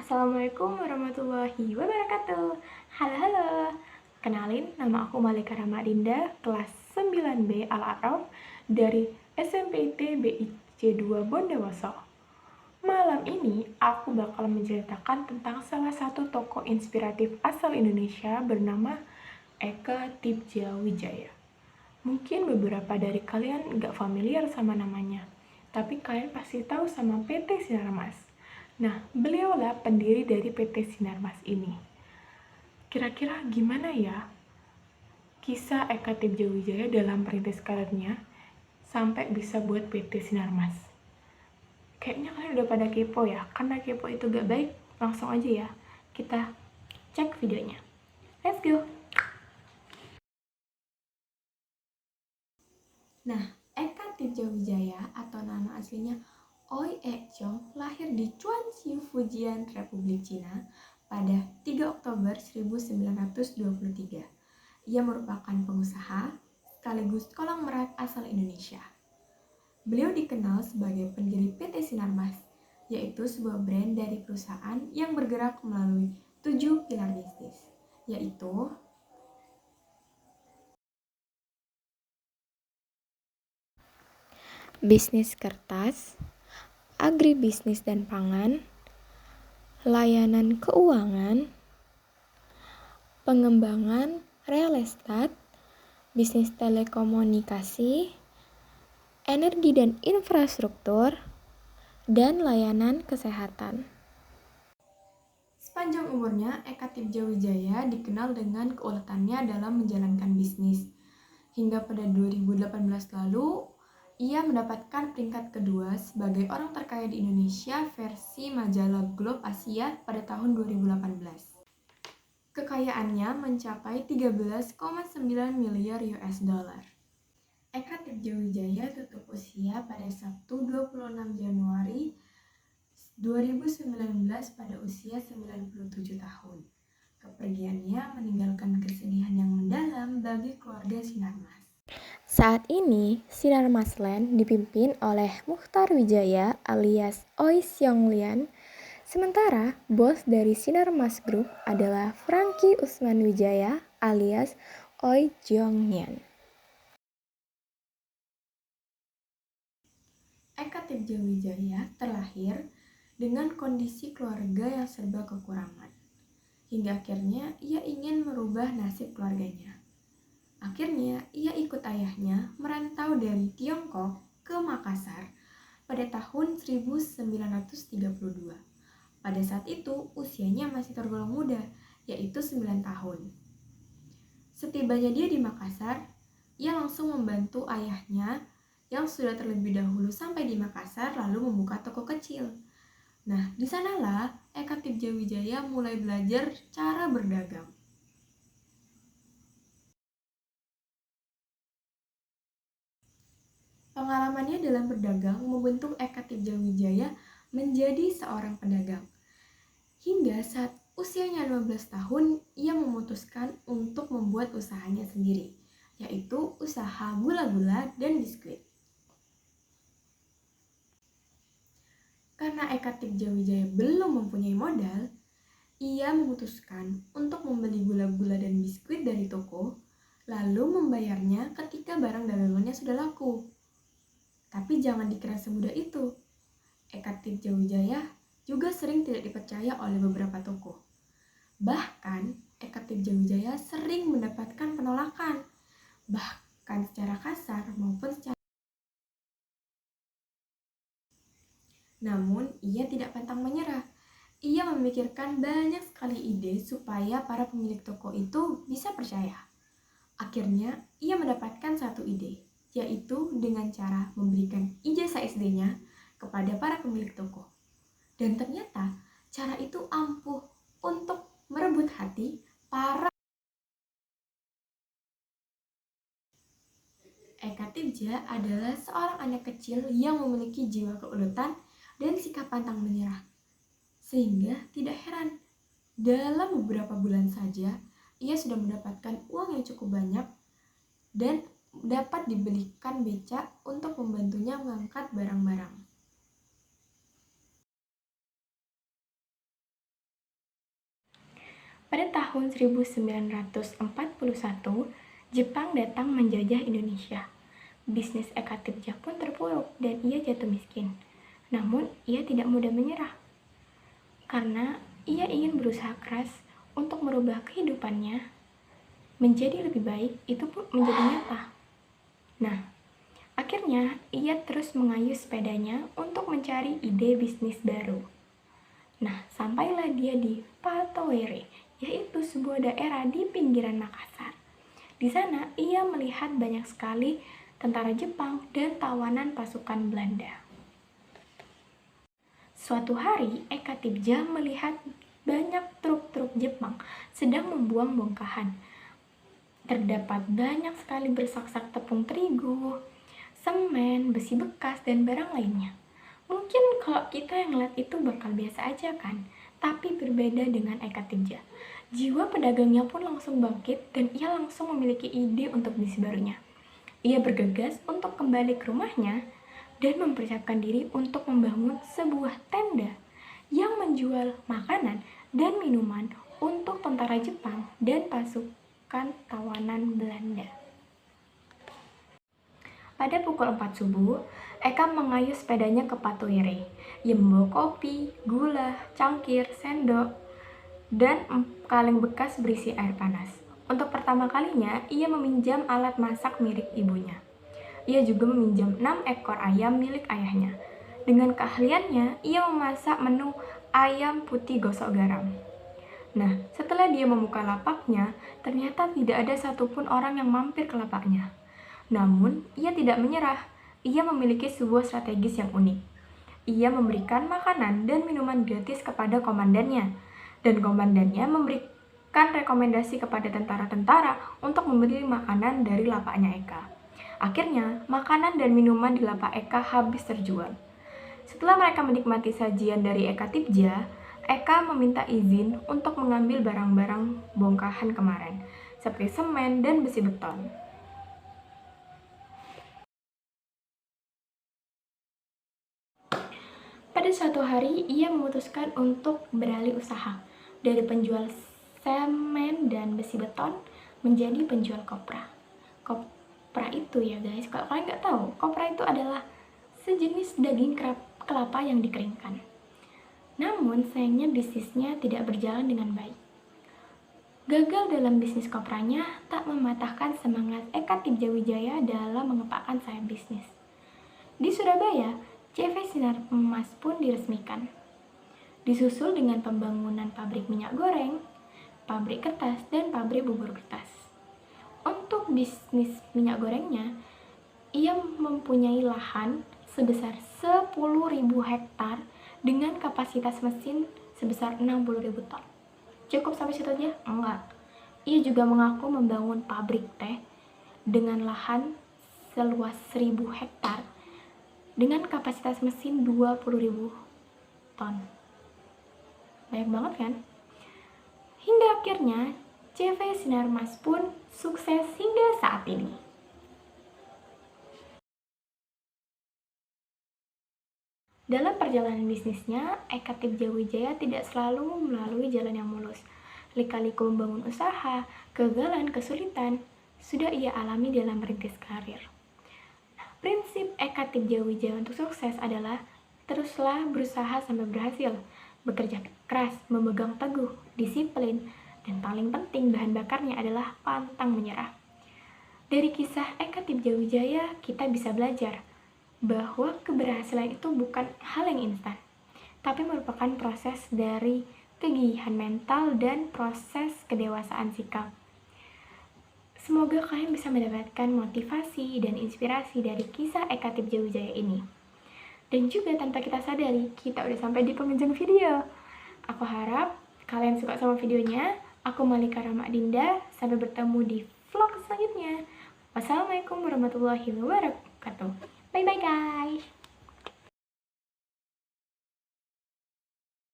Assalamualaikum warahmatullahi wabarakatuh. Halo halo. Kenalin, nama aku Malika Ramadinda, kelas 9B Al-Araf dari SMPT BIC2 Bondowoso. Malam ini aku bakal menceritakan tentang salah satu tokoh inspiratif asal Indonesia bernama Eka Tipja Wijaya. Mungkin beberapa dari kalian nggak familiar sama namanya, tapi kalian pasti tahu sama PT Sinarmas. Nah, beliaulah pendiri dari PT Sinarmas ini. Kira-kira gimana ya kisah Eka Tipja Wijaya dalam perintis karirnya sampai bisa buat PT Sinarmas? Kayaknya kalian udah pada kepo ya, karena kepo itu gak baik. Langsung aja ya, kita cek videonya. Let's go! Nah, Eka Tipja Wijaya atau nama aslinya Oi Ek Chong lahir di Chuanxiu, Fujian, Republik Cina pada 3 Oktober 1923. Ia merupakan pengusaha sekaligus kolang merak asal Indonesia. Beliau dikenal sebagai pendiri PT Sinarmas, yaitu sebuah brand dari perusahaan yang bergerak melalui 7 pilar bisnis, yaitu bisnis kertas, agribisnis dan pangan, layanan keuangan, pengembangan real estate, bisnis telekomunikasi, energi dan infrastruktur, dan layanan kesehatan. Sepanjang umurnya, Eka Tipja Wijaya dikenal dengan keuletannya dalam menjalankan bisnis. Hingga pada 2018 lalu, ia mendapatkan peringkat kedua sebagai orang terkaya di Indonesia versi majalah Globe Asia pada tahun 2018. Kekayaannya mencapai 13,9 miliar US dollar. Eka Tipja Wijaya tutup usia pada Sabtu 26 Januari 2019 pada usia 97 tahun. Kepergiannya meninggalkan kesedihan yang mendalam bagi keluarga Sinarmas. Saat ini, Sinarmas Land dipimpin oleh Muchtar Wijaya alias Oi Seong Lian, sementara bos dari Sinarmas Group adalah Franky Usman Wijaya alias Oi Jong Nian. Eka Tipja Wijaya terlahir dengan kondisi keluarga yang serba kekurangan. Hingga akhirnya ia ingin merubah nasib keluarganya. Akhirnya, ia ikut ayahnya merantau dari Tiongkok ke Makassar pada tahun 1932. Pada saat itu, usianya masih tergolong muda, yaitu 9 tahun. Setibanya dia di Makassar, ia langsung membantu ayahnya yang sudah terlebih dahulu sampai di Makassar lalu membuka toko kecil. Nah, di sanalah Eka Tipja Wijaya mulai belajar cara berdagang. Pengalamannya dalam berdagang membentuk Eka Tipja Wijaya menjadi seorang pedagang. Hingga saat usianya 15 tahun, ia memutuskan untuk membuat usahanya sendiri, yaitu usaha gula-gula dan biskuit. Karena Eka Tipja Wijaya belum mempunyai modal, ia memutuskan untuk membeli gula-gula dan biskuit dari toko, lalu membayarnya ketika barang dagangannya sudah laku. Tapi jangan dikira semudah itu. Eka Tipja Wijaya juga sering tidak dipercaya oleh beberapa toko. Bahkan, Eka Tipja Wijaya sering mendapatkan penolakan, bahkan secara kasar maupun secara. Namun, ia tidak pantang menyerah. Ia memikirkan banyak sekali ide supaya para pemilik toko itu bisa percaya. Akhirnya, ia mendapatkan satu ide, yaitu dengan cara memberikan ijazah SD-nya kepada para pemilik toko. Dan ternyata, cara itu ampuh untuk merebut hati para. Eka Tipja adalah seorang anak kecil yang memiliki jiwa keuletan dan sikap pantang menyerah. Sehingga tidak heran, dalam beberapa bulan saja, ia sudah mendapatkan uang yang cukup banyak dan dapat dibelikan becak untuk membantunya mengangkat barang-barang. Pada tahun 1941, Jepang datang menjajah Indonesia. Bisnis Eka Tirja pun terpuruk dan ia jatuh miskin. Namun, ia tidak mudah menyerah. Karena ia ingin berusaha keras untuk merubah kehidupannya menjadi lebih baik, itu pun menjadi nyata. Nah, akhirnya ia terus mengayuh sepedanya untuk mencari ide bisnis baru. Nah, sampailah dia di Patowere, yaitu sebuah daerah di pinggiran Makassar. Di sana, ia melihat banyak sekali tentara Jepang dan tawanan pasukan Belanda. Suatu hari, Eka Tirja melihat banyak truk-truk Jepang sedang membuang bongkahan. Terdapat banyak sekali bersak-sak tepung terigu, semen, besi bekas, dan barang lainnya. Mungkin kalau kita yang lihat itu bakal biasa aja kan, tapi berbeda dengan Eka Tirja. Jiwa pedagangnya pun langsung bangkit dan ia langsung memiliki ide untuk bisnis barunya. Ia bergegas untuk kembali ke rumahnya dan mempersiapkan diri untuk membangun sebuah tenda yang menjual makanan dan minuman untuk tentara Jepang dan pasukan tawanan Belanda. Pada pukul 4 subuh, Eka mengayuh sepedanya ke Patowere. Ia membawa kopi, gula, cangkir, sendok, dan kaleng bekas berisi air panas. Untuk pertama kalinya, ia meminjam alat masak milik ibunya. Ia juga meminjam 6 ekor ayam milik ayahnya. Dengan keahliannya, ia memasak menu ayam putih gosok garam. Nah, setelah dia membuka lapaknya, ternyata tidak ada satupun orang yang mampir ke lapaknya. Namun, ia tidak menyerah. Ia memiliki sebuah strategis yang unik. Ia memberikan makanan dan minuman gratis kepada komandannya. Dan komandannya memberikan rekomendasi kepada tentara-tentara untuk membeli makanan dari lapaknya Eka. Akhirnya, makanan dan minuman di lapak Eka habis terjual. Setelah mereka menikmati sajian dari Eka Tirja, Eka meminta izin untuk mengambil barang-barang bongkahan kemarin, seperti semen dan besi beton. Pada suatu hari, ia memutuskan untuk beralih usaha dari penjual semen dan besi beton menjadi penjual kopra. Kopra itu ya guys, kalau kalian nggak tahu, kopra itu adalah sejenis daging kelapa yang dikeringkan. Namun, sayangnya bisnisnya tidak berjalan dengan baik. Gagal dalam bisnis kopranya tak mematahkan semangat Eka Tirja Wijaya dalam mengepakkan sayap bisnis. Di Surabaya, CV Sinar Emas pun diresmikan. Disusul dengan pembangunan pabrik minyak goreng, pabrik kertas, dan pabrik bubur kertas. Untuk bisnis minyak gorengnya, ia mempunyai lahan sebesar 10.000 hektar dengan kapasitas mesin sebesar 60.000 ton. Cukup sampai situ aja? Enggak. Ia juga mengaku membangun pabrik teh dengan lahan seluas 1.000 hektar dengan kapasitas mesin 20.000 ton. Banyak banget kan? Hingga akhirnya CV Sinar Emas pun sukses hingga saat ini. Dalam perjalanan bisnisnya, Eka Tirja Wijaya tidak selalu melalui jalan yang mulus. Lika-liku membangun usaha, kegagalan, kesulitan, sudah ia alami dalam merintis karir. Nah, prinsip Eka Tirja Wijaya untuk sukses adalah teruslah berusaha sampai berhasil, bekerja keras, memegang teguh, disiplin, dan paling penting bahan bakarnya adalah pantang menyerah. Dari kisah Eka Tirja Wijaya, kita bisa belajar bahwa keberhasilan itu bukan hal yang instan, tapi merupakan proses dari kegigihan mental dan proses kedewasaan sikap. Semoga kalian bisa mendapatkan motivasi dan inspirasi dari kisah Eka Tirja Wijaya ini. Dan juga tanpa kita sadari, kita udah sampai di penghujung video. Aku harap kalian suka sama videonya. Aku Malika Rama Dinda, sampai bertemu di vlog selanjutnya. Wassalamualaikum warahmatullahi wabarakatuh. Bye bye guys.